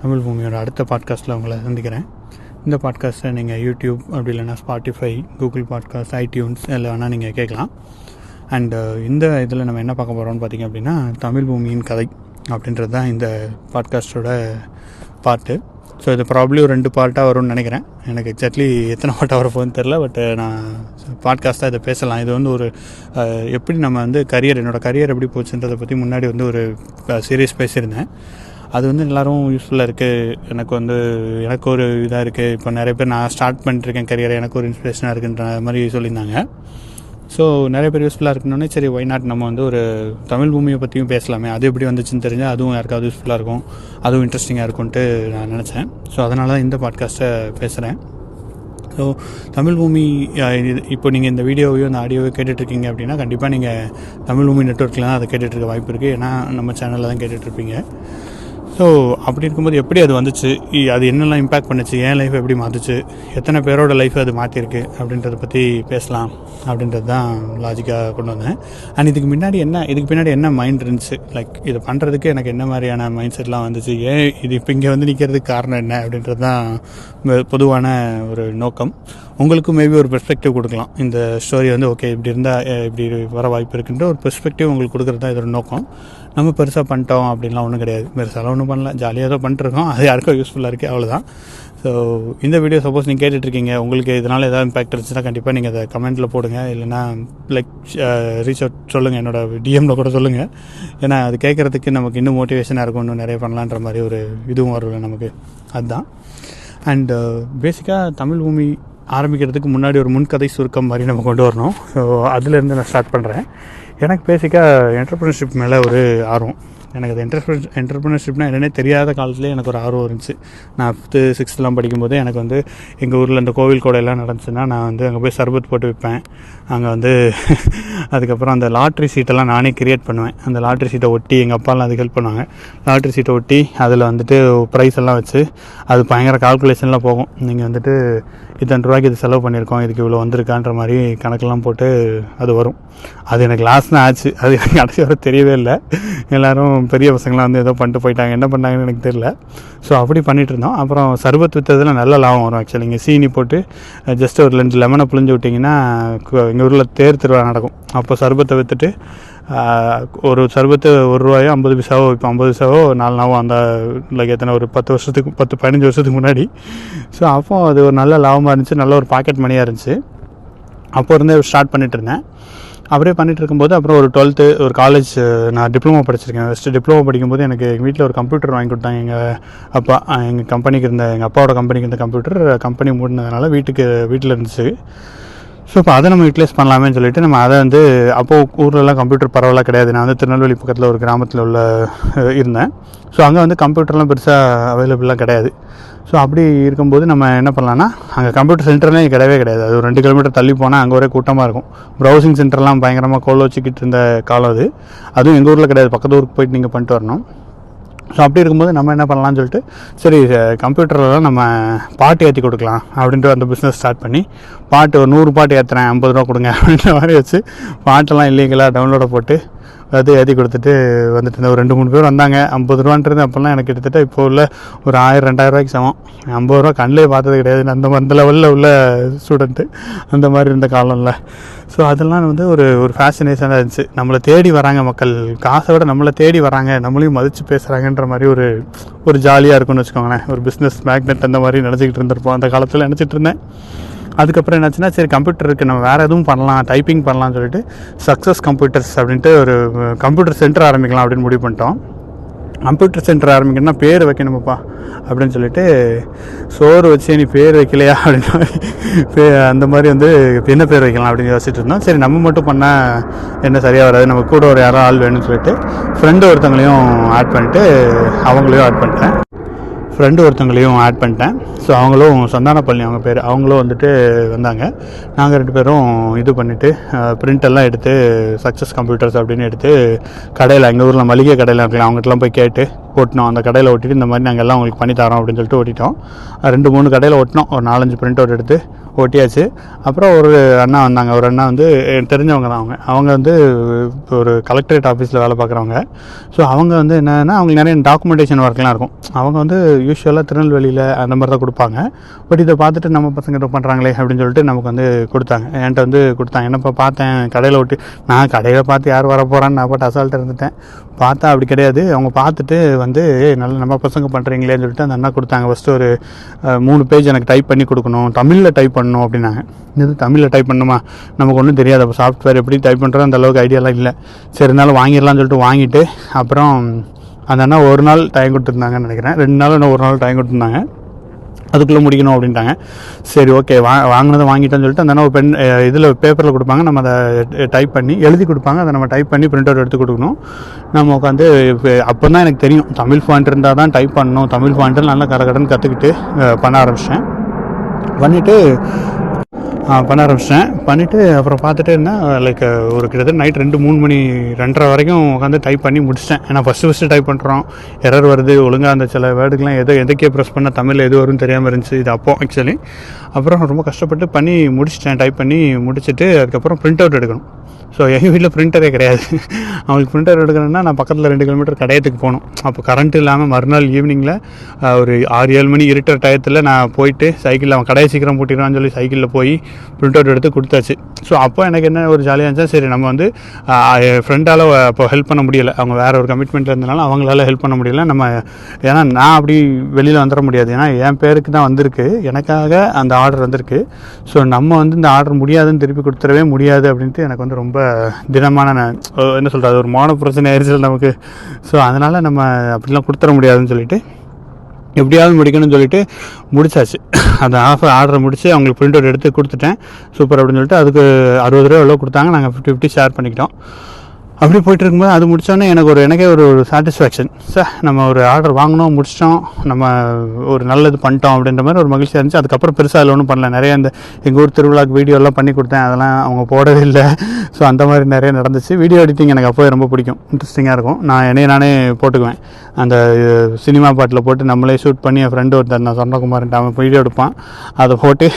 தமிழ் பூமியோட அடுத்த பாட்காஸ்ட்டில் உங்களை சந்திக்கிறேன். இந்த பாட்காஸ்ட்டை நீங்கள் யூடியூப் அப்படி இல்லைனா ஸ்பாட்டிஃபை, கூகுள் பாட்காஸ்ட், ஐடியூன்ஸ் எல்லாம் வேணால் நீங்கள் கேட்கலாம். அண்டு இந்த இதில் நம்ம என்ன பார்க்க போகிறோம்னு பார்த்திங்க அப்படின்னா, தமிழ் பூமியின் கதை அப்படின்றது தான் இந்த பாட்காஸ்ட்டோட பார்ட்டு. ஸோ இது ப்ராப்ளி ஒரு 2 பார்ட்டாக வரும்னு நினைக்கிறேன். எனக்கு எக்ஸாக்ட்லி எத்தனை பார்ட்டாக வரப்போகுதுன்னு தெரில. பட் நான் பாட்காஸ்ட்டாக இதை பேசலாம். இது வந்து ஒரு எப்படி நம்ம வந்து என்னோடய கரியர் எப்படி போச்சுன்றதை பற்றி முன்னாடி வந்து ஒரு சீரியஸ் பேசியிருந்தேன். அது வந்து எல்லோரும் யூஸ்ஃபுல்லாக இருக்குது. எனக்கு ஒரு இதாக இருக்குது. இப்போ நிறைய பேர் நான் ஸ்டார்ட் பண்ணிட்டுருக்கேன் கரியரை, எனக்கு ஒரு இன்ஸ்பிரேஷனாக இருக்குன்ற மாதிரி சொல்லியிருந்தாங்க. ஸோ நிறைய பேர் யூஸ்ஃபுல்லாக இருக்குன்னொன்னே சரி ஒய் நாட் நம்ம வந்து ஒரு தமிழ் பூமியை பற்றியும் பேசலாமே, அது எப்படி வந்துச்சுன்னு தெரிஞ்சால் அதுவும் யாருக்காவது யூஸ்ஃபுல்லாக இருக்கும், அதுவும் இன்ட்ரெஸ்டிங்காக இருக்கும்ன்ட்டு நான் நினச்சேன். ஸோ அதனால தான் இந்த பாட்காஸ்ட்டை பேசுகிறேன். ஸோ தமிழ் பூமி இப்போ நீங்கள் இந்த வீடியோவையோ இந்த ஆடியோவையோ கேட்டுட்ருக்கீங்க அப்படின்னா கண்டிப்பாக நீங்கள் தமிழ் பூமி நெட்வொர்க்கில் தான் அதை கேட்டுட்ருக்க வாய்ப்பு இருக்குது. ஏன்னா நம்ம சேனலில் தான் கேட்டுட்ருப்பீங்க. ஸோ அப்படி இருக்கும்போது எப்படி அது வந்துச்சு, அது என்னெல்லாம் இம்பேக்ட் பண்ணுச்சு, என் லைஃப் எப்படி மாற்றுச்சு, எத்தனை பேரோட லைஃப் அது மாற்றிருக்கு அப்படின்றத பற்றி பேசலாம் அப்படின்றது தான் லாஜிக்காக கொண்டு வந்தேன். அண்ட் இதுக்கு பின்னாடி என்ன மைண்ட் இருந்துச்சு, லைக் இது பண்ணுறதுக்கு எனக்கு என்ன மாதிரியான மைண்ட் செட்லாம் வந்துச்சு, ஏன் இது இப்போ இங்கே வந்து நிற்கிறதுக்கு காரணம் என்ன அப்படின்றது தான் பொதுவான ஒரு நோக்கம். உங்களுக்கும் மேபி ஒரு பெர்ஸ்பெக்டிவ் கொடுக்கலாம். இந்த ஸ்டோரி வந்து ஓகே இப்படி இருந்தால் இப்படி வர வாய்ப்பு இருக்குன்ற ஒரு பெர்ஸ்பெக்டிவ் உங்களுக்கு கொடுக்குறது தான் இதோட நோக்கம். நம்ம பெருசாக பண்ணிட்டோம் அப்படின்லாம் ஒன்றும் கிடையாது. பெருசாக ஒன்றும் பண்ணல, ஜாலியாக தான் பண்ணிட்டுருக்கோம். அது யாருக்கும் யூஸ்ஃபுல்லாக இருக்குது, அவ்வளோதான். ஸோ இந்த வீடியோ சப்போஸ் நீங்கள் கேட்டுட்ருக்கீங்க, உங்களுக்கு இதனால் ஏதாவது இம்பேக்ட் இருந்துச்சுன்னா கண்டிப்பாக நீங்கள் அதை கமெண்ட்டில் போடுங்க. இல்லைனா லைக் ரீச் அவுட் சொல்லுங்கள், என்னோடய டிஎம்மில் கூட சொல்லுங்கள். ஏன்னா அது கேட்குறதுக்கு நமக்கு இன்னும் மோட்டிவேஷனாக இருக்கும், இன்னும் நிறைய பண்ணலான்ற மாதிரி ஒரு இதுவும் வரல நமக்கு. அதுதான். அண்டு பேசிக்காக தமிழ் பூமி ஆரம்பிக்கிறதுக்கு முன்னாடி ஒரு முன்கதை சுருக்கம் மாதிரி நம்ம கொண்டு வரணும். ஸோ அதுலேருந்து நான் ஸ்டார்ட் பண்ணுறேன். எனக்கு பேசிக்காக என்டர்ப்ரனர்ஷிப் மேலே ஒரு ஆர்வம். எனக்கு அது என்டர்ப்ரனர்ஷிப்னால் என்னென்னே தெரியாத காலத்துலேயே எனக்கு ஒரு ஆர்வம் இருந்துச்சு. நான் 5th 6th படிக்கும்போதே எனக்கு வந்து எங்கள் ஊரில் இந்த கோவில் கோடையெல்லாம் நடந்துச்சுன்னா நான் வந்து அங்கே போய் சர்பத் போட்டு விற்பேன். அங்கே வந்து அதுக்கப்புறம் அந்த லாட்ரி சீட்டெல்லாம் நானே கிரியேட் பண்ணுவேன். அந்த லாட்ரி சீட்டை ஒட்டி எங்கள் அப்பாலாம் அதுக்கு ஹெல்ப் பண்ணுவாங்க. லாட்ரி சீட்டை ஒட்டி அதில் வந்துட்டு ப்ரைஸ் எல்லாம் வச்சு அது பயங்கர கால்குலேஷன்லாம் போகும். நீங்கள் வந்துட்டு இத்தனை ரூபாய்க்கு இது செலவு பண்ணியிருக்கோம், இதுக்கு இவ்வளோ வந்திருக்கான்ற மாதிரி கணக்கெல்லாம் போட்டு அது வரும். அது எனக்கு லாஸ் தான் ஆச்சு. அது எனக்கு கடைசி வரை தெரியவே இல்லை. எல்லோரும் பெரிய பசங்களாம் வந்து ஏதோ பண்ணிட்டு போயிட்டாங்க, என்ன பண்ணாங்கன்னு எனக்கு தெரியல. ஸோ அப்படி பண்ணிகிட்டு இருந்தோம். அப்புறம் சர்பத் விற்றதில் நல்ல லாபம் வரும். ஆக்சுவலி இங்கே சீனி போட்டு ஜஸ்ட் ஒரு 2 லெமனை புழிஞ்சு விட்டிங்கன்னா எங்கள் ஊரில் தேர் திருவிழா நடக்கும். அப்போ சர்பத்தை விற்றுட்டு ஒரு சர்பத்து ₹1 50 பைசாவோ, இப்போ 50 பைசாவோ 4 நாவோ அந்த லைக் எத்தனை ஒரு 10-15 வருஷத்துக்கு முன்னாடி. ஸோ அப்போ அது ஒரு நல்ல லாபமாக இருந்துச்சு, நல்ல ஒரு பாக்கெட் மணியாக இருந்துச்சு. அப்போ இருந்தே ஸ்டார்ட் பண்ணிகிட்டு இருந்தேன். அப்படியே பண்ணிகிட்டு இருக்கும்போது அப்புறம் ஒரு 12th ஒரு காலேஜ் நான் டிப்ளமோ படிச்சிருக்கேன். ஃபஸ்ட்டு டிப்ளமோ படிக்கும்போது எனக்கு எங்கள் வீட்டில் ஒரு கம்ப்யூட்டர் வாங்கி கொடுத்தாங்க. எங்கள் கம்பெனிக்கு எங்கள் அப்பாவோட கம்பெனிக்கு இருந்த கம்பெனி மூடினதுனால வீட்டில் இருந்துச்சு. ஸோ இப்போ அதை நம்ம யூட்டிலைஸ் பண்ணலாமேன்னு சொல்லிட்டு நம்ம அதை வந்து அப்போது ஊர்லலாம் கம்ப்யூட்டர் பரவாயில்ல கிடையாது. நான் வந்து திருநெல்வேலி பக்கத்தில் ஒரு கிராமத்தில் இருந்தேன். ஸோ அங்கே வந்து கம்ப்யூட்டர்லாம் பெருசாக அவைலபிளாக கிடையாது. ஸோ அப்படி இருக்கும்போது நம்ம என்ன பண்ணலான்னா, அங்கே கம்ப்யூட்டர் சென்டர்லாம் கிடையவே கிடையாது. அது ஒரு 2 கிலோமீட்டர் தள்ளி போனால் அங்கே ஒரே கூட்டமாக இருக்கும். ப்ரௌசிங் சென்டர்லாம் பயங்கரமாக கோல் வச்சுக்கிட்டு இருந்த காலம் அது. அதுவும் எங்கள் ஊரில் கிடையாது, பக்கத்து ஊருக்கு போயிட்டு நீங்கள் பண்ணிட்டு வரணும். ஸோ அப்படி இருக்கும்போது நம்ம என்ன பண்ணலாம்னு சொல்லிட்டு சரி கம்ப்யூட்டர்லாம் நம்ம பாட்டு ஏற்றி கொடுக்கலாம் அப்படின்ட்டு அந்த பிஸ்னஸ் ஸ்டார்ட் பண்ணி பாட்டு ஒரு 100 பாட்டு ஏற்றுறேன், ₹50 கொடுங்க அப்படின்ற மாதிரி வச்சு பாட்டெல்லாம் இல்லீங்களாக டவுன்லோடை போட்டு அது ஏற்றி கொடுத்துட்டு வந்துட்டு இருந்தேன். ஒரு 2-3 பேர் வந்தாங்க. ₹50 அப்போல்லாம் எனக்கு கிட்டத்தட்ட இப்போ உள்ள ஒரு 1000-2000 சமம். ₹50 கண்ணிலே பார்த்தது கிடையாது. அந்த லெவலில் உள்ள ஸ்டூடெண்ட்டு அந்த மாதிரி இருந்த காலம்ல. ஸோ அதெல்லாம் வந்து ஒரு ஃபேசினேஷனாக இருந்துச்சு. நம்மளை தேடி வராங்க மக்கள், காசை விட நம்மளை தேடி வராங்க, நம்மளையும் மதித்து பேசுகிறாங்கன்ற மாதிரி ஒரு ஜாலியாக இருக்கும்னு வச்சுக்கோங்களேன். ஒரு பிஸ்னஸ் மேக்னெட் அந்த மாதிரி நினச்சிக்கிட்டு இருந்திருப்போம் அந்த காலத்தில். நினச்சிட்டு இருந்தேன். அதுக்கப்புறம் என்னாச்சுன்னா சரி கம்ப்யூட்டர் இருக்குது, நம்ம வேறு எதுவும் பண்ணலாம், டைப்பிங் பண்ணலாம்னு சொல்லிட்டு சக்ஸஸ் கம்ப்யூட்டர்ஸ் அப்படின்ட்டு ஒரு கம்ப்யூட்டர் சென்டர் ஆரம்பிக்கலாம் அப்படின்னு முடிவு பண்ணிட்டோம். கம்ப்யூட்டர் சென்டர் ஆரம்பிக்கணும்னா பேர் வைக்கணுமாப்பா அப்படின்னு சொல்லிட்டு சோறு வச்சு நீ பேர் வைக்கலையா அப்படின்னு அந்த மாதிரி வந்து என்ன பேர் வைக்கலாம் அப்படின்னு யோசிச்சுட்டு இருந்தோம். சரி நம்ம மட்டும் பண்ணால் என்ன சரியாக வராது, நம்ம கூட ஒரு யாரோ ஆள் வேணும்னு சொல்லிட்டு ஃப்ரெண்டு ஒருத்தங்களையும் ஆட் பண்ணிட்டேன். ஸோ அவங்களும் சந்தானப்பள்ளி அவங்க பேர், அவங்களும் வந்துட்டு வந்தாங்க. நாங்கள் 2 பேரும் இது பண்ணிவிட்டு பிரிண்டெல்லாம் எடுத்து சக்ஸஸ் கம்ப்யூட்டர்ஸ் அப்படின்னு எடுத்து கடையில் எங்கள் ஊரில் மளிகை கடையில் இருக்கலாம் அவங்ககிட்டலாம் போய் கேட்டு ஓட்டினோம். அந்த கடையில் ஓட்டிட்டு இந்த மாதிரி நாங்கள் எல்லாம் உங்களுக்கு பண்ணி தரோம் அப்படின்னு சொல்லிட்டு ஓட்டிட்டோம். 2-3 கடையில் ஓட்டினோம். ஒரு 4-5 பிரிண்ட் அவுட் எடுத்து ஓட்டியாச்சு. அப்புறம் ஒரு அண்ணா வந்தாங்க. ஒரு அண்ணா வந்து தெரிஞ்சவங்க தான். அவங்க வந்து ஒரு கலெக்டரேட் ஆஃபீஸில் வேலை பார்க்குறவங்க. ஸோ அவங்க வந்து என்னென்னா அவங்களுக்கு நிறைய டாக்குமெண்டேஷன் ஒர்க்லாம் இருக்கும். அவங்க வந்து யூஸ்வலாக திருநெல்வேலியில் அந்த மாதிரி தான் கொடுப்பாங்க. பட் இதை பார்த்துட்டு நம்ம பசங்க இதை பண்ணுறாங்களே அப்படின்னு சொல்லிட்டு நமக்கு வந்து கொடுத்தாங்க. என்கிட்ட வந்து கொடுத்தாங்க. என்னப்பா பார்த்தேன் கடையில் ஓட்டி, நான் கடையில் பார்த்து யார் வர போகிறான்னு நான் பாட்டு அசால்ட்டாக இருந்துட்டேன். பார்த்தா அப்படி கிடையாது. அவங்க பார்த்துட்டு வந்து நல்ல நம்ம பசங்க பண்ணுறீங்களேன்னு சொல்லிட்டு அந்த அண்ணா கொடுத்தாங்க. ஃபஸ்ட்டு ஒரு 3 பேஜ் எனக்கு டைப் பண்ணி கொடுக்கணும், தமிழில் டைப் பண்ணணும் அப்படின்னாங்க. இது தமிழில் டைப் பண்ணணுமா, நமக்கு ஒன்றும் தெரியாது. அப்போ சாஃப்ட்வேர் எப்படி டைப் பண்ணுறது அந்த அளவுக்கு ஐடியாலாம் இல்லை. சரி இருந்தாலும் வாங்கிடலாம்னு சொல்லிட்டு வாங்கிட்டு அப்புறம் அந்த அண்ணா ஒரு நாள் டைம் கொடுத்துருந்தாங்கன்னு நினைக்கிறேன். 2 நாள் இன்னும் ஒரு நாள் டைம் கொடுத்துருந்தாங்க. அதுக்குள்ளே முடிக்கணும் அப்படின்ட்டாங்க. சரி ஓகே வாங்கினதை வாங்கிட்டோன்னு சொல்லிட்டு அந்த ஒரு பென் இதில் பேப்பரில் கொடுப்பாங்க. நம்ம அதை டைப் பண்ணி எழுதி கொடுப்பாங்க. அதை நம்ம டைப் பண்ணி பிரிண்ட் அவுட் எடுத்து கொடுக்கணும். நம்ம உட்காந்து அப்போ தான் எனக்கு தெரியும் தமிழ் ஃபாண்ட் இருந்தால் தான் டைப் பண்ணணும். தமிழ் ஃபாண்ட்டு நல்லா கடன்னு கற்றுக்கிட்டு பண்ண ஆரம்பித்தேன். பண்ணிவிட்டு அப்புறம் பார்த்துட்டு இருந்தேன். லைக் ஒரு கிட்டத்தட்ட நைட் 2-3 மணி 2:30 வரைக்கும் உட்காந்து டைப் பண்ணி முடிச்சிட்டேன். ஏன்னா ஃபஸ்ட்டு டைப் பண்ணுறோம், எரர் வருது, ஒழுங்காக அந்த சில வேர்டுக்கெலாம் எதுக்கே ப்ரெஸ் பண்ணால் தமிழில் எது வரும்னு தெரியாமல் இருந்துச்சு. இது அப்போ ஆக்சுவலி அப்புறம் ரொம்ப கஷ்டப்பட்டு பண்ணி முடிச்சிட்டேன். டைப் பண்ணி முடிச்சுட்டு அதுக்கப்புறம் பிரிண்ட் அவுட் எடுக்கணும். ஸோ எங்கள் வீட்டில் பிரிண்டரே கிடையாது. அவங்களுக்கு பிரிண்டர் எடுக்கணும்னா நான் பக்கத்தில் 2 கிலோமீட்டர் கடையத்துக்கு போகணும். அப்போ கரண்ட் இல்லாமல் மறுநாள் ஈவினிங்கில் ஒரு 6-7 மணி இருட்டுற டயத்தில் நான் போயிட்டு சைக்கிளில் அவன் கடையை சீக்கிரம் பூட்டிடுவான்னு சொல்லி சைக்கிளில் போய் பிரிண்ட் அவுட் எடுத்து கொடுத்தாச்சு. ஸோ அப்போ எனக்கு என்ன ஒரு ஜாலியாக இருந்துச்சா, சரி நம்ம வந்து ஃப்ரெண்டால் அப்போ ஹெல்ப் பண்ண முடியலை. அவங்க வேறு ஒரு கமிட்மெண்ட்டில் இருந்தனால அவங்களால ஹெல்ப் பண்ண முடியலை. நம்ம ஏன்னா நான் அப்படி வெளியில் வந்துட முடியாது. ஏன்னா என் பேருக்கு தான் வந்திருக்கு, எனக்காக அந்த ஆர்டர் வந்திருக்கு. ஸோ நம்ம வந்து இந்த ஆர்டர் முடியாதுன்னு திருப்பி கொடுத்துடவே முடியாது அப்படின்ட்டு எனக்கு வந்து ரொம்ப தினமான என்ன சொல்கிறது, ஒரு மான பிரச்சனை ஆயிடுச்சு நமக்கு. ஸோ அதனால் நம்ம அப்படிலாம் கொடுத்துட முடியாதுன்னு சொல்லிட்டு எப்படியாவது முடிக்கணும்னு சொல்லிட்டு முடிச்சாச்சு. அந்த ஆர்டரை முடித்து அவங்களுக்கு பிரிண்ட் அவுட் எடுத்து கொடுத்துட்டேன். சூப்பர் அப்படின்னு சொல்லிட்டு அதுக்கு 60 ரூபா எவ்வளோ கொடுத்தாங்க, நாங்கள் 50-50 ஷேர் பண்ணிக்கிட்டோம். அப்படி போய்ட்டு இருக்கும்போது அது முடித்தோன்னே எனக்கே ஒரு சாட்டிஸ்ஃபேக்ஷன். சார் நம்ம ஒரு ஆர்டர் வாங்கினோம், முடிச்சிட்டோம், நம்ம ஒரு நல்லது பண்ணிட்டோம் அப்படின்ற மாதிரி ஒரு மகிழ்ச்சியாக இருந்துச்சு. அதுக்கப்புறம் பெருசாக அதில் ஒன்றும் பண்ணல. நிறைய இந்த எங்கள் ஊர் திருவிழாக்கு வீடியோலாம் பண்ணி கொடுத்தேன், அதெல்லாம் அவங்க போடவே இல்லை. ஸோ அந்த மாதிரி நிறைய நடந்துச்சு. வீடியோ எடிட்டிங் எனக்கு அப்போவே ரொம்ப பிடிக்கும், இன்ட்ரெஸ்டிங்காக இருக்கும். நான் நானே போட்டுக்குவேன். அந்த சினிமா பாட்டில் போட்டு நம்மளே ஷூட் பண்ணி என் ஃப்ரெண்டு ஒருத்தர் நான் சொன்னகுமார்ன்ட்டு அவன் வீடியோ எடுப்பான். அதை போட்டு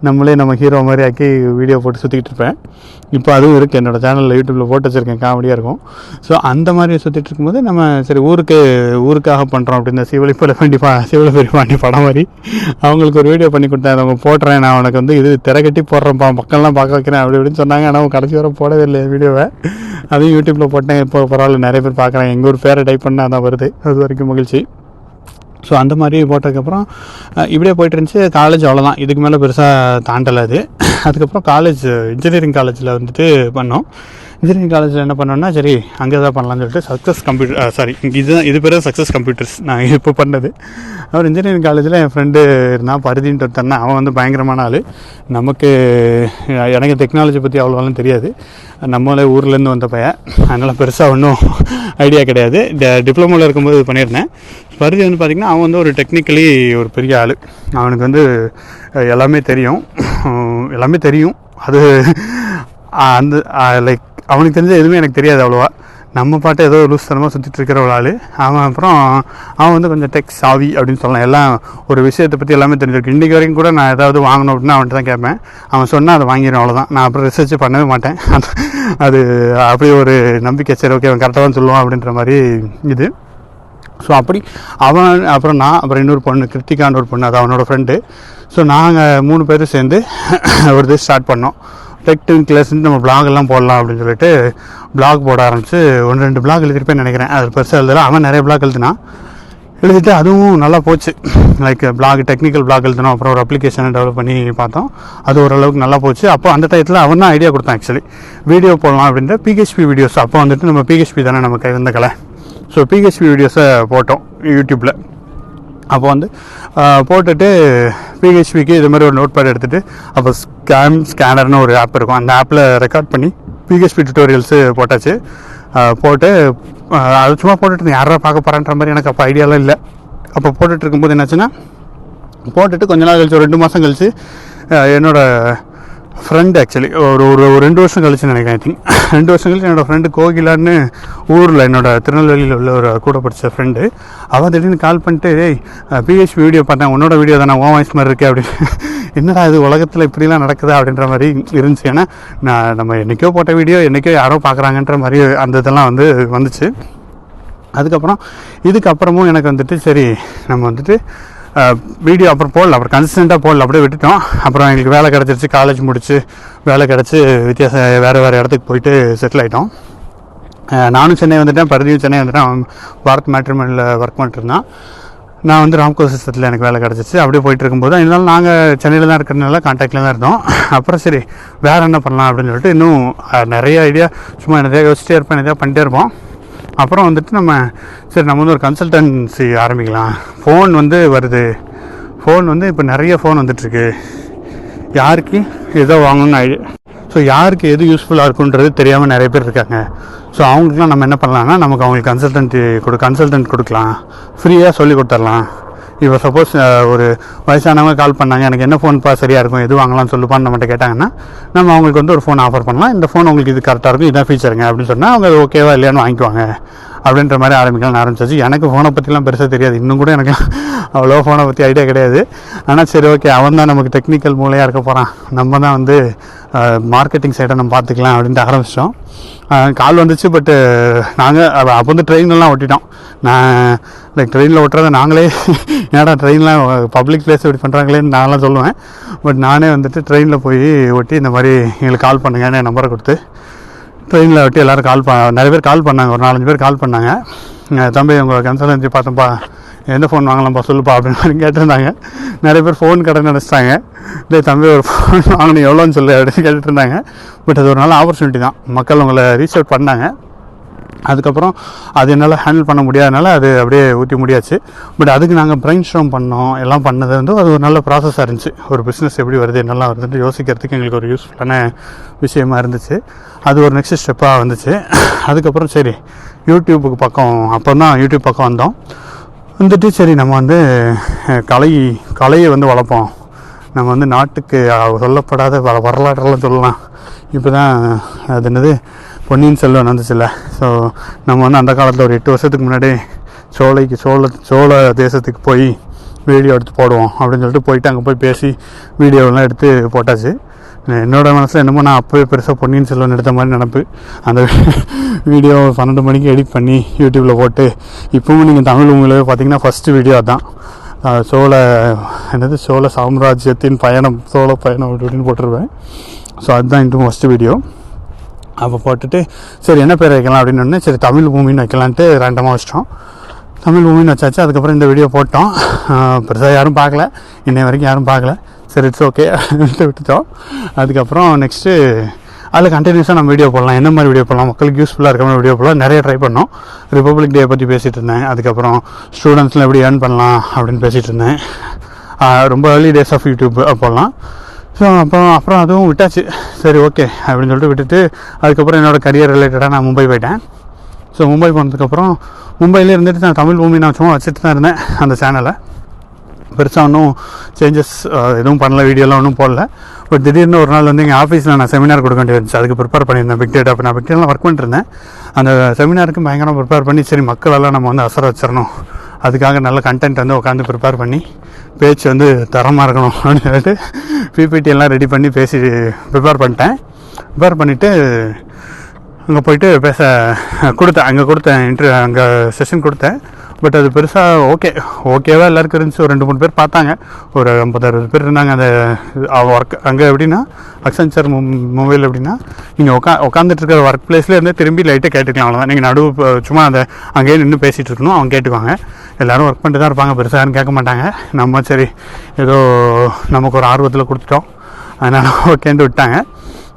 நம்ம ஹீரோ மாதிரி ஆக்கி வீடியோ போட்டு சுற்றிக்கிட்டு இருப்பேன். இப்போ அதுவும் இருக்குது என்னோடய சேனலில், யூடியூப்பில் போட்டு வச்சுருக்கேன், காமெடியாக இருக்கும். ஸோ அந்த மாதிரி சுற்றிட்டு இருக்கும்போது நம்ம சரி ஊருக்காக பண்ணுறோம் அப்படின்னு சிவலப்பெருமாண்டி படம் மாதிரி அவங்களுக்கு ஒரு வீடியோ பண்ணி கொடுத்தேன். அதை அவங்க போடுறேன், நான் உனக்கு வந்து இது திரைக்கட்டி போடுறேன்ப்பா, மக்கள்லாம் பார்க்க வைக்கிறேன் அப்படி இப்படின்னு சொன்னாங்க. ஆனால் அவங்க கடைசி வரை போடவே இல்லை வீடியோவை. அதையும் யூடியூப்பில் போட்டேன். இப்போ பரவாயில்ல, நிறைய பேர் பார்க்குறாங்க. எங்கள் ஊர் பேரை டைப் பண்ணால் அதான் வருது, அது வரைக்கும் மகிழ்ச்சி. ஸோ அந்த மாதிரி போட்டதுக்கப்புறம் இப்படியே போய்ட்டு இருந்துச்சு. காலேஜ் அவ்வளோதான், இதுக்கு மேலே பெருசாக தாண்டலை அது. அதுக்கப்புறம் இன்ஜினியரிங் காலேஜில் வந்துட்டு பண்ணோம். இன்ஜினியரிங் காலேஜில் என்ன பண்ணோன்னா, சரி அங்கே தான் பண்ணலான்னு சொல்லிட்டு இது பேர் சக்ஸஸ் கம்ப்யூட்டர்ஸ் நான் இப்போ பண்ணது. அவர் இன்ஜினியரிங் காலேஜில் என் ஃப்ரெண்டு இருந்தால் பரிதின்ட்டு ஒருத்தன்னா, அவன் வந்து பயங்கரமான ஆள். எனக்கு டெக்னாலஜி பற்றி அவ்வளோலாம் தெரியாது, நம்மளே ஊர்லேருந்து வந்த பையன், அதனால் பெருசாக ஒன்றும் ஐடியா கிடையாது. டிப்ளமோவில் இருக்கும்போது இது பண்ணியிருந்தேன். பரிதி வந்து பார்த்திங்கன்னா அவன் வந்து ஒரு டெக்னிக்கலி ஒரு பெரிய ஆள். அவனுக்கு வந்து எல்லாமே தெரியும். அது அந்த லைக் அவனுக்கு தெரிஞ்ச எதுவுமே எனக்கு தெரியாது அவ்வளோவா. நம்ம பாட்டு ஏதோ லூஸ்தனமாக சுற்றிட்டு இருக்கிற ஒரு ஆள் அவன் வந்து கொஞ்சம் டெக் சாவி அப்படின்னு சொல்லலாம். எல்லாம் ஒரு விஷயத்தை பற்றி எல்லாமே தெரிஞ்சிருக்கு. இன்றைக்கு வரைக்கும் கூட நான் ஏதாவது வாங்கணும் அப்படின்னா அவன்கிட்ட தான் கேட்பேன். அவன் சொன்னால் அதை வாங்கிடுவேன், அவ்வளோதான். நான் அப்புறம் ரிசர்ச் பண்ணவே மாட்டேன். அது அப்படி ஒரு நம்பிக்கை. சரி ஓகே, அவன் கரெக்டாக தான் சொல்லுவான் அப்படின்ற மாதிரி இது. ஸோ அப்படி அப்புறம் இன்னொரு பொண்ணு கிருத்திகான்னு ஒரு பொண்ணு, அது அவனோட ஃப்ரெண்டு. ஸோ நாங்கள் 3 பேரும் சேர்ந்து ஒரு இது ஸ்டார்ட் பண்ணோம். டெக்டிங் கிளாஸ்ன்னு நம்ம பிளாகெல்லாம் போடலாம் அப்படின்னு சொல்லிட்டு பிளாக் போட ஆரம்பிச்சு 1-2 பிளாக் எழுதிருப்பேன்னு நினைக்கிறேன். அது பெருசாக எழுதலை, அவன் நிறைய பிளாக் எழுதிட்டு அதுவும் நல்லா போச்சு. லைக் டெக்னிக்கல் பிளாக் எழுதினோம். அப்புறம் ஒரு அப்ளிகேஷனை டெவலப் பண்ணி பார்த்தோம், அது ஓரளவுக்கு நல்லா போச்சு. அப்போ அந்த டயத்தில் அவன் தான் ஐடியா கொடுத்தான் ஆக்சுவலி, வீடியோ போடலாம் அப்படின்ற PHP வீடியோஸ். அப்போ வந்துட்டு நம்ம PHP தானே நம்ம கை வந்த கலை. ஸோ PHP வீடியோஸை போட்டோம் யூடியூப்பில். அப்போ வந்து போட்டுட்டு PHPக்கு இது மாதிரி ஒரு நோட் பேட் எடுத்துகிட்டு, அப்போ ஸ்கேனர்னு ஒரு ஆப் இருக்கும், அந்த ஆப்பில் ரெக்கார்ட் பண்ணி PHP டியூட்டோரியல்ஸு போட்டாச்சு. போட்டு அது சும்மா போட்டுட்டு யாரா பார்க்க போகிறான்ற மாதிரி எனக்கு அப்போ ஐடியாலாம் இல்லை. அப்போ போட்டுட்டு இருக்கும்போது என்னாச்சுன்னா, போட்டுட்டு கொஞ்ச நாள் கழிச்சு, ஒரு 2 மாதம் கழிச்சு என்னோடய ஃப்ரெண்டு ஆக்சுவலி ஒரு ஒரு 2 வருஷம் கழிச்சு நினைக்கிறேன். ஐ திங்க் 2 வருஷம் கழிச்சு என்னோடய ஃப்ரெண்டு கோகிலான்னு ஊரில் என்னோடய திருநெல்வேலியில் உள்ள ஒரு கூட படித்த ஃப்ரெண்டு, அவள் திடீர்னு கால் பண்ணிட்டு, ஏய் பிஹெச்பி வீடியோ பார்த்தேன், உன்னோட வீடியோ தானே, ஓ வாய்ஸ் மாதிரி இருக்கே அப்படின்னு. என்னடா இது உலகத்தில் இப்படிலாம் நடக்குதா அப்படின்ற மாதிரி இருந்துச்சு. ஏன்னா நம்ம என்றைக்கோ போட்ட வீடியோ என்றைக்கோ யாரோ பார்க்குறாங்கன்ற மாதிரி அந்த இதெல்லாம் வந்துச்சு. அதுக்கப்புறம் இதுக்கப்புறமும் எனக்கு வந்துட்டு சரி நம்ம வந்துட்டு வீடியோ அப்புறம் அப்புறம் கன்சிஸ்டண்ட்டாக அப்படியே விட்டுட்டோம். அப்புறம் எங்களுக்கு வேலை கிடச்சிருச்சு, காலேஜ் முடிச்சு வேலை கிடச்சி வேறு இடத்துக்கு போயிட்டு செட்டில் ஆகிட்டோம். நானும் சென்னை வந்துட்டேன், பரதியும் சென்னை வந்துட்டேன். பாரத் மேட்ரிமோனியில் ஒர்க் பண்ணிட்டுருந்தான். நான் வந்து ராம்கோ சிஸ்டத்தில் எனக்கு வேலை கிடச்சிச்சு. அப்படியே போயிட்டு இருக்கும்போது இருந்தாலும் நாங்கள் சென்னையில் தான் இருக்கிறதுனால கான்டாக்டில் தான் இருந்தோம். அப்புறம் சரி வேறு என்ன பண்ணலாம் அப்படின்னு சொல்லிட்டு இன்னும் நிறைய ஐடியா சும்மா நிறையா யோசிச்சிட்டே இருப்பேன், நிறையா பண்ணிட்டே இருப்போம். அப்புறம் வந்துட்டு நம்ம வந்து ஒரு கன்சல்டன்சி ஆரம்பிக்கலாம். ஃபோன் வருது, ஃபோன் இப்போ நிறைய ஃபோன் வந்துட்டுருக்கு. யாருக்கு எதோ வாங்கணும்னு ஐடியா, ஸோ யாருக்கு எது யூஸ்ஃபுல்லாக இருக்குன்றது தெரியாமல் நிறைய பேர் இருக்காங்க. ஸோ அவங்களுக்குலாம் நம்ம என்ன பண்ணலாம்னா நமக்கு அவங்களுக்கு கன்சல்டன்ட் கொடுக்கலாம், ஃப்ரீயாக சொல்லி கொடுத்துர்லாம். இப்போ சப்போஸ் ஒரு வயசானவங்க கால் பண்ணாங்க, எனக்கு என்ன ஃபோன்ப்பா சரியாக இருக்கும், எது வாங்கலாம்னு சொல்லுப்பான்னு நம்மகிட்ட கேட்டாங்கன்னா நம்ம அவங்களுக்கு ஒரு ஃபோன் ஆஃபர் பண்ணலாம். இந்த ஃபோன் உங்களுக்கு இது கரெக்டாக இருக்கும், இதான் ஃபீச்சருங்க அப்படின்னு சொன்னால் அவங்க அது ஓகேவா இல்லையான்னு வாங்கிக்குவாங்க அப்படின்ற மாதிரி ஆரம்பிச்சாச்சு. எனக்கு ஃபோனை பற்றிலாம் பெருசாக தெரியாது, இன்னும் கூட எனக்கு அவ்வளோ ஃபோனை பற்றி ஐடியா கிடையாது. ஆனால் சரி ஓகே, அவன் தான் நமக்கு டெக்னிக்கல் மூலையாக இருக்க போகிறான், நம்ம தான் மார்க்கெட்டிங் சைடை நம்ம பார்த்துக்கலாம் அப்படின்ட்டு ஆரம்பிச்சிட்டோம். கால் வந்துச்சு. பட்டு நாங்கள் அப்போ ட்ரெயின்லாம் ஓட்டிட்டோம். நான் ட்ரெயினில் ஓட்டுறதை நாங்களே ஏன்னா ட்ரெயின்லாம் பப்ளிக் பிளேஸ் இப்படி பண்ணுறாங்களேன்னு நான்லாம் சொல்லுவேன். பட் நானே ட்ரெயினில் போய் ஓட்டி இந்த மாதிரி எங்களுக்கு கால் பண்ணுங்கன்னு நம்பரை கொடுத்து ட்ரெயினில் ஒட்டி எல்லோரும் நிறைய பேர் கால் பண்ணாங்க. ஒரு 4-5 பேர் கால் பண்ணாங்க. தம்பி உங்களை கன்சல்டன்சி பார்த்தோம்ப்பா, எந்த ஃபோன் வாங்கலாம்ப்பா சொல்லுப்பா அப்படின்னு மாதிரி கேட்டிருந்தாங்க. நிறைய பேர் ஃபோன் கடை நினச்சிட்டாங்க. இதே தம்பி ஒரு ஃபோன் வாங்கணும் எவ்வளோன்னு சொல்லு அப்படின்னு கேட்டுருந்தாங்க. பட் அது ஒரு நல்ல ஆப்பர்ச்சுனிட்டி தான், மக்கள் உங்களை ரீச் அவுட் பண்ணாங்க. அதுக்கப்புறம் அது என்னால் ஹேண்டில் பண்ண முடியாதனால அது அப்படியே ஊற்றி முடியாச்சு. பட் அதுக்கு நாங்கள் பிரைன் ஸ்டார்ம் பண்ணோம், எல்லாம் பண்ணது அது ஒரு நல்ல ப்ராசஸாக இருந்துச்சு. ஒரு பிஸ்னஸ் எப்படி வருது, என்னெல்லாம் வருதுன்னு யோசிக்கிறதுக்கு எங்களுக்கு ஒரு யூஸ்ஃபுல்லான விஷயமா இருந்துச்சு. அது ஒரு நெக்ஸ்ட் ஸ்டெப்பாக வந்துச்சு. அதுக்கப்புறம் சரி யூடியூப் பக்கம் வந்தோம். சரி நம்ம கலையை வளர்ப்போம், நம்ம நாட்டுக்கு சொல்லப்படாத வரலாற்றெல்லாம் சொல்லலாம். இப்போ தான் அது என்னது பொன்னியின் செல்வன் வந்துச்சுல்ல. ஸோ நம்ம அந்த காலத்தில் ஒரு 8 வருஷத்துக்கு முன்னாடி சோழ தேசத்துக்கு போய் வீடியோ எடுத்து போடுவோம் அப்படின்னு சொல்லிட்டு போயிட்டு அங்கே போய் பேசி வீடியோலாம் எடுத்து போட்டாச்சு. என்னோடய மனசில் என்னமோ நான் அப்போவே பெருசாக பொன்னியின் செல்வன் எடுத்த மாதிரி நினப்பு. அந்த வீடியோ 12 மணிக்கு எடிட் பண்ணி யூடியூப்பில் போட்டு இப்போவும் நீங்கள் தமிழ் உங்களே பார்த்தீங்கன்னா ஃபஸ்ட்டு வீடியோ அதுதான். சோழ சாம்ராஜ்யத்தின் பயணம், சோழ பயணம் அப்படின்னு போட்டிருப்பேன். ஸோ அதுதான் இன்னும் ஃபஸ்ட்டு வீடியோ. அப்போ போட்டுட்டு சரி என்ன பேர் வைக்கலாம் அப்படின்னு சரி தமிழ் பூமின்னு வைக்கலான்ட்டு ரேண்டமாக வச்சிட்டோம். தமிழ் பூமின்னு வச்சாச்சு. அதுக்கப்புறம் இந்த வீடியோ போட்டோம். பெருசாக யாரும் பார்க்கல, இன்னை வரைக்கும் யாரும் பார்க்கல. சரி இட்ஸ் ஓகே விட்டுட்டோம். அதுக்கப்புறம் நெக்ஸ்ட்டு அதில் கண்டினியூஸாக நம்ம வீடியோ போடலாம், என்ன மாதிரி வீடியோ போடலாம், மக்களுக்கு யூஸ்ஃபுல்லாக இருக்க மாதிரி வீடியோ போடலாம் நிறைய ட்ரை பண்ணோம். ரிப்பப்ளிக் டே பற்றி பேசிகிட்டு இருந்தேன். அதுக்கப்புறம் ஸ்டூடெண்ட்ஸ்லாம் எப்படி ஏர்ன் பண்ணலாம் அப்படின்னு பேசிகிட்டு இருந்தேன். ரொம்ப ஏர்லி டேஸ் ஆஃப் யூடியூப் போடலாம். ஸோ அப்புறம் அதுவும் விட்டாச்சு. சரி ஓகே அப்படின்னு சொல்லிட்டு விட்டுட்டு அதுக்கப்புறம் என்னோடய கரியர் ரிலேட்டடாக நான் மும்பை போயிட்டேன். ஸோ மும்பை போனதுக்கப்புறம் மும்பையிலே இருந்துட்டு நான் தமிழ் பூமி நான் சும்மா வச்சுட்டு தான் இருந்தேன். அந்த சேனலை பெருசாக ஒன்றும் சேஞ்சஸ் எதுவும் பண்ணல, வீடியோலாம் ஒன்றும் போடல. பட் திடீர்னு ஒரு நாள் எங்கள் ஆஃபீஸில் நான் செமினார் கொடுக்க வேண்டியது இருந்துச்சு. அதுக்கு ப்ரிப்பேர் பண்ணியிருந்தேன் பிக் டேட்டா. அப்போ நான் பிக் டேட்டாலாம் ஒர்க் பண்ணிட்டுருந்தேன். அந்த செமினாருக்கு பயங்கரமாக ப்ரிப்பேர் பண்ணி சரி மக்களெல்லாம் நம்ம அசர வச்சிடணும், அதுக்காக நல்ல கண்டென்ட் உட்காந்து ப்ரிப்பேர் பண்ணி பேச்சு தரமாக இருக்கணும் அப்படின்னு சொல்லிட்டு பிபிடி எல்லாம் ரெடி பண்ணி பேசி ப்ரிப்பேர் பண்ணிவிட்டு அங்கே போயிட்டு கொடுத்தேன் அங்கே செஷன் கொடுத்தேன். பட் அது பெருசாக ஓகேவா எல்லாருக்கும் இருந்துச்சு. ஒரு 2-3 பேர் பார்த்தாங்க, ஒரு 50-60 பேர் இருந்தாங்க. அந்த ஒர்க் அங்கே எப்படின்னா அக்சென்சர் மொபைல் எப்படின்னா நீங்கள் உட்காந்துட்டு இருக்கிற ஒர்க் பிளேஸ்லேயே இருந்து திரும்பி லைட்டாக கேட்டுக்கலாம், அவ்வளோதான். நீங்கள் நடுவு சும்மா அங்கேயே நின்று பேசிகிட்டு இருக்கணும், அவங்க கேட்டுக்குவாங்க. எல்லோரும் ஒர்க் பண்ணிட்டு தான் இருப்பாங்க, பெருசாக யாரும் கேட்க மாட்டாங்க. நம்ம சரி ஏதோ நமக்கு ஒரு ஆர்வத்தில் கொடுத்துட்டோம், அதனால் ஓகேன்ட்டு விட்டாங்க.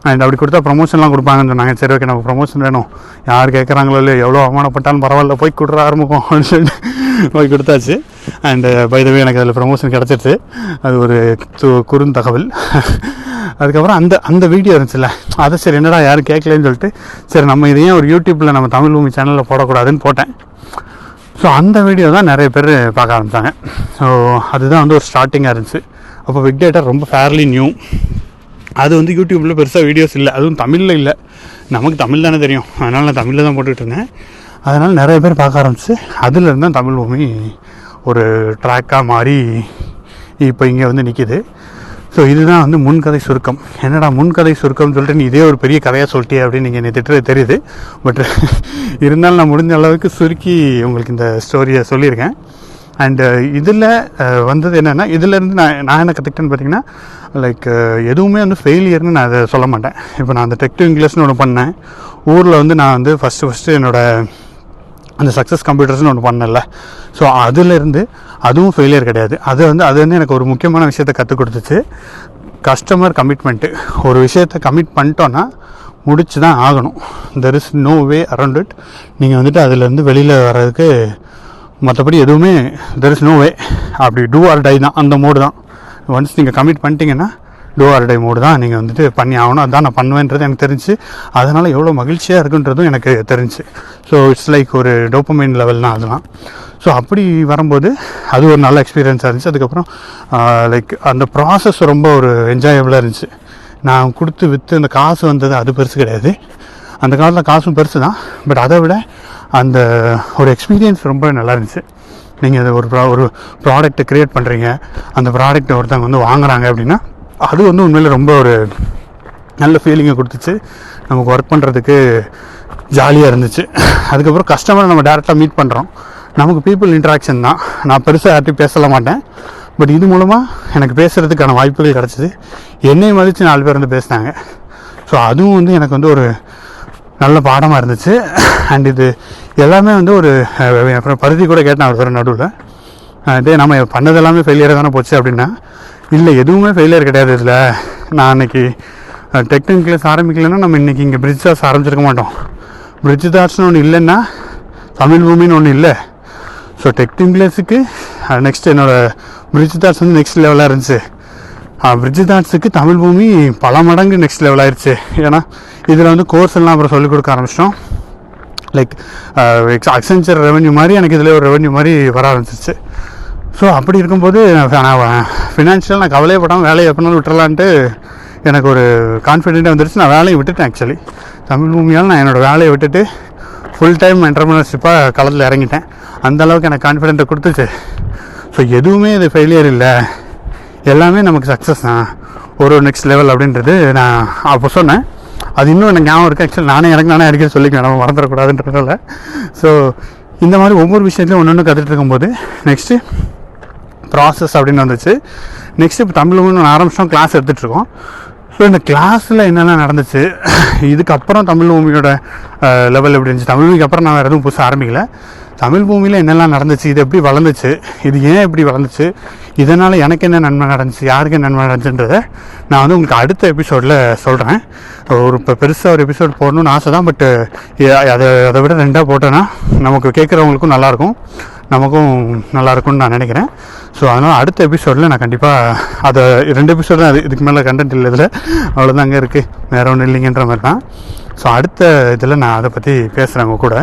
அண்ட் அப்படி கொடுத்தா ப்ரமோஷன்லாம் கொடுப்பாங்கன்னு சொன்னாங்க. சரி ஓகே நமக்கு ப்ரமோஷன் வேணும், யார் கேட்குறாங்களோ இல்லையோ, எவ்வளோ அவமானப்பட்டாலும் பரவாயில்ல போய் கொடுற ஆரம்பிக்கும் அப்படின்னு சொல்லிட்டு போய் கொடுத்தாச்சு. அண்டு பைதவே எனக்கு அதில் ப்ரமோஷன் கிடச்சிருச்சு. அது ஒரு குறுந்தகவல். அதுக்கப்புறம் அந்த வீடியோ இருந்துச்சுல்ல, அதை சரி என்னடா யாரும் கேட்கலன்னு சொல்லிட்டு சரி நம்ம இதையும் ஒரு யூடியூப்பில் நம்ம தமிழ் பூமி சேனலில் போடக்கூடாதுன்னு போட்டேன். ஸோ அந்த வீடியோ தான் நிறைய பேர் பார்க்க ஆரம்பித்தாங்க. ஸோ அதுதான் ஒரு ஸ்டார்டிங்காக இருந்துச்சு. அப்போ பிக் டேட்டா ரொம்ப ஃபேர்லி நியூ. அது வந்து யூடியூப்பில் பெருசாக வீடியோஸ் இல்லை, அதுவும் தமிழில் இல்லை. நமக்கு தமிழ் தானே தெரியும், அதனால் நான் தமிழில் தான் போட்டுக்கிட்டு இருந்தேன். அதனால் நிறைய பேர் பார்க்க ஆரம்பிச்சு அதுலேருந்து தான் தமிழ் பூமி ஒரு ட்ராக்காக மாறி இப்போ இங்கே வந்து நிற்கிது. ஸோ இதுதான் வந்து முன்கதை சுருக்கம். என்னடா முன்கதை சுருக்கம்னு சொல்லிட்டு நீ இதே ஒரு பெரிய கதையாக சொல்லிட்டே அப்படின்னு நீங்கள் என்னை திட்டுறது தெரியுது. பட் இருந்தாலும் நான் முடிஞ்ச அளவுக்கு சுருக்கி உங்களுக்கு இந்த ஸ்டோரியை சொல்லியிருக்கேன். அண்டு இதில் வந்தது என்னென்னா, இதிலேருந்து நான் என்ன கற்றுக்கிட்டேன்னு பார்த்தீங்கன்னா, லைக் எதுவுமே வந்து ஃபெயிலியர்னு நான் அதை சொல்ல மாட்டேன். இப்போ நான் அந்த டெக் டு இங்கிலீஷ்னு ஒன்று பண்ணேன் ஊரில் வந்து. நான் வந்து ஃபஸ்ட்டு என்னோடய அந்த சக்ஸஸ் கம்ப்யூட்டர்ஸ்னு ஒன்று பண்ணல. ஸோ அதிலேருந்து அதுவும் ஃபெயிலியர் கிடையாது. அது வந்து எனக்கு ஒரு முக்கியமான விஷயத்தை கற்றுக் கொடுத்துச்சு. Customer commitment. ஒரு விஷயத்தை கமிட் பண்ணிட்டோன்னா முடிச்சு தான் ஆகணும். There is no way around it. நீங்கள் வந்துட்டு அதிலேருந்து வெளியில் வர்றதுக்கு மற்றபடி எதுவுமே தெர் இஸ் நோ வே. அப்படி டூ ஆர் டை தான், அந்த மோடு தான். ஒன்ஸ் நீங்கள் கமிட் பண்ணிட்டீங்கன்னா டூ ஆர் டை மோடு தான் நீங்கள் வந்துட்டு பண்ணி ஆகணும். அதுதான் நான் பண்ணுவேன்றது எனக்கு தெரிஞ்சு. அதனால் எவ்வளோ மகிழ்ச்சியாக இருக்குன்றதும் எனக்கு தெரிஞ்சு. ஸோ இட்ஸ் லைக் ஒரு டோப்பமைன் லெவல் தான் அதெல்லாம். ஸோ அப்படி வரும்போது அது ஒரு நல்ல எக்ஸ்பீரியன்ஸாக இருந்துச்சு. அதுக்கப்புறம் லைக் அந்த ப்ராசஸ் ரொம்ப ஒரு என்ஜாயபிளாக இருந்துச்சு. நான் கொடுத்து விற்று அந்த காசு வந்தது அது பெருசு கிடையாது. அந்த காலத்தில் காசும் பெருசு தான், பட் அதை விட அந்த ஒரு எக்ஸ்பீரியன்ஸ் ரொம்ப நல்லா இருந்துச்சு. நீங்கள் அதை ஒரு ப்ராடக்ட்டை க்ரியேட் பண்ணுறீங்க, அந்த ப்ராடக்ட்டை ஒருத்தவங்க வந்து வாங்குகிறாங்க அப்படின்னா அது வந்து உண்மையில் ரொம்ப ஒரு நல்ல ஃபீலிங்கை கொடுத்துச்சு. நமக்கு ஒர்க் பண்ணுறதுக்கு ஜாலியாக இருந்துச்சு. அதுக்கப்புறம் கஸ்டமரை நம்ம டேரெக்டாக மீட் பண்ணுறோம். நமக்கு பீப்புள் இன்ட்ராக்ஷன் தான். நான் பெருசாக யார்ட்டையும் பேசல மாட்டேன், பட் இது மூலமாக எனக்கு பேசுகிறதுக்கான வாய்ப்புகள் கிடச்சிது. என்னை மதித்து 4 பேர் வந்து பேசினாங்க. ஸோ அதுவும் வந்து எனக்கு வந்து ஒரு நல்ல பாடமாக இருந்துச்சு. அண்ட் இது எல்லாமே வந்து ஒரு அப்புறம் பருத்தி கூட கேட்டேன் ஒரு நடுவில், இதே நம்ம பண்ணது எல்லாமே ஃபெயிலியராக தானே போச்சு அப்படின்னா, இல்லை எதுவுமே ஃபெயிலியர் கிடையாது. இதில் நான் அன்றைக்கி டெக்னிக்கல் கிளாஸ் ஆரம்பிக்கலைன்னா நம்ம இன்றைக்கி இங்கே பிரிட்ஜ் தாட்ஸ் ஆரம்பிச்சிருக்க மாட்டோம். பிரிட்ஜ் தாட்ஸ்னு ஒன்று இல்லைன்னா தமிழ் பூமின்னு ஒன்று இல்லை. ஸோ டெக்னிக்கல் கிளாஸுக்கு நெக்ஸ்ட் என்னோடய பிரிட்ஜ் தாட்ஸ் வந்து நெக்ஸ்ட் லெவலாக இருந்துச்சு. பிரிட்ஜ் தாட்ஸுக்கு தமிழ் பூமி பல மடங்கு நெக்ஸ்ட் லெவல் ஆயிடுச்சு. ஏன்னா இதில் வந்து கோர்ஸ் எல்லாம் அப்புறம் சொல்லிக் கொடுக்க ஆரம்பிச்சிட்டோம். லைக் அக்சென்ச்சர் ரெவென்யூ மாதிரி எனக்கு இதில் ஒரு ரெவென்யூ மாதிரி வர ஆரம்பிச்சிச்சு. ஸோ அப்படி இருக்கும்போது நான் ஃபினான்ஷியல் நான் கவலையப்படாமல் வேலையை எப்படினாலும் விட்டுறலான்ட்டு எனக்கு ஒரு கான்ஃபிடென்ட்டாக வந்துடுச்சு. நான் வேலையை விட்டுட்டேன். ஆக்சுவலி தமிழ் பூமியால் நான் என்னோடய வேலையை விட்டுட்டு ஃபுல் டைம் என்டர்பிரினர்ஷிப்பாக களத்தில் இறங்கிட்டேன். அந்தளவுக்கு எனக்கு கான்ஃபிடென்ட்டை கொடுத்துச்சு. ஸோ எதுவுமே இது ஃபெயிலியர் இல்லை, எல்லாமே நமக்கு சக்ஸஸ் தான், ஒரு நெக்ஸ்ட் லெவல் அப்படின்றது நான் அப்போ சொன்னேன். அது இன்னும் எனக்கு ஞாபகம் இருக்குது. ஆக்சுவலி நானே அடிக்கடி சொல்லிக்குவேன், நம்ம மறந்துடக்கூடாதுன்றதால. ஸோ இந்த மாதிரி ஒவ்வொரு விஷயத்துலையும் ஒன்று கற்றுட்டு இருக்கும்போது நெக்ஸ்ட்டு ப்ராசஸ் அப்படின்னு வந்துச்சு. நெக்ஸ்ட்டு இப்போ தமிழ் பூமி ஆரம்பிச்சோம், கிளாஸ் எடுத்துகிட்ருக்கோம். ஸோ இந்த கிளாஸில் என்னெல்லாம் நடந்துச்சு, இதுக்கப்புறம் தமிழ் பூமியோட லெவல் எப்படி இருந்துச்சு, தமிழ் பூமிக்கு அப்புறம் நான் வேறு எதுவும் புதுசாக ஆரம்பிக்கலை. தமிழ் பூமியில் என்னெல்லாம் நடந்துச்சு, இது எப்படி வளர்ந்துச்சு, இது ஏன் இப்படி வளர்ந்துச்சு, இதனால் எனக்கு என்ன நன்மை நடந்துச்சு, யாருக்கு என்ன நன்மை நடந்துச்சுன்றதை நான் வந்து உங்களுக்கு அடுத்த எபிசோடில் சொல்கிறேன். இப்போ பெருசாக ஒரு எபிசோட் போடணும்னு ஆசை தான், பட்டு அதை விட 2ஆக போட்டோன்னா நமக்கு கேட்குறவங்களுக்கும் நல்லாயிருக்கும், நமக்கும் நல்லாயிருக்கும்னு நான் நினைக்கிறேன். ஸோ அதனால் அடுத்த எபிசோடில் நான் கண்டிப்பாக அதை 2 எபிசோடு தான், இதுக்கு மேலே கண்டென்ட் இல்லை இதில், அவ்வளோதான் அங்கே இருக்குது, வேறு ஒன்றும் இல்லைங்கன்ற மாதிரி தான். ஸோ அடுத்த இதில் நான் அதை பற்றி பேசுகிறேங்க கூட.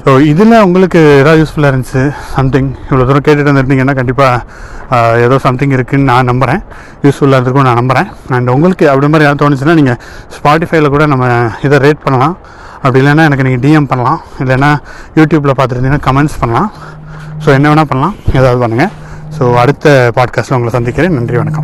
ஸோ இதில் உங்களுக்கு ஏதாவது யூஸ்ஃபுல்லாக இருந்துச்சு, சம்திங் இவ்வளோ தூரம் கேட்டுட்டு வந்துருந்தீங்கன்னா கண்டிப்பாக ஏதோ சம்திங் இருக்குதுன்னு நான் நம்புகிறேன், யூஸ்ஃபுல்லாக இருக்குன்னு நான் நம்புகிறேன். அண்ட் உங்களுக்கு அப்படி மாதிரி யாரும் தோணுச்சுன்னா நீங்கள் ஸ்பாட்டிஃபைல கூட நம்ம இதை ரேட் பண்ணலாம். அப்படி இல்லைன்னா எனக்கு நீங்கள் டிஎம் பண்ணலாம், இல்லைன்னா யூடியூப்பில் பார்த்துருந்தீங்கன்னா கமெண்ட்ஸ் பண்ணலாம். ஸோ என்ன வேணால் பண்ணலாம், ஏதாவது பண்ணுங்கள். ஸோ அடுத்த பாட்காஸ்ட்டில் உங்களை சந்திக்கிறேன். நன்றி, வணக்கம்.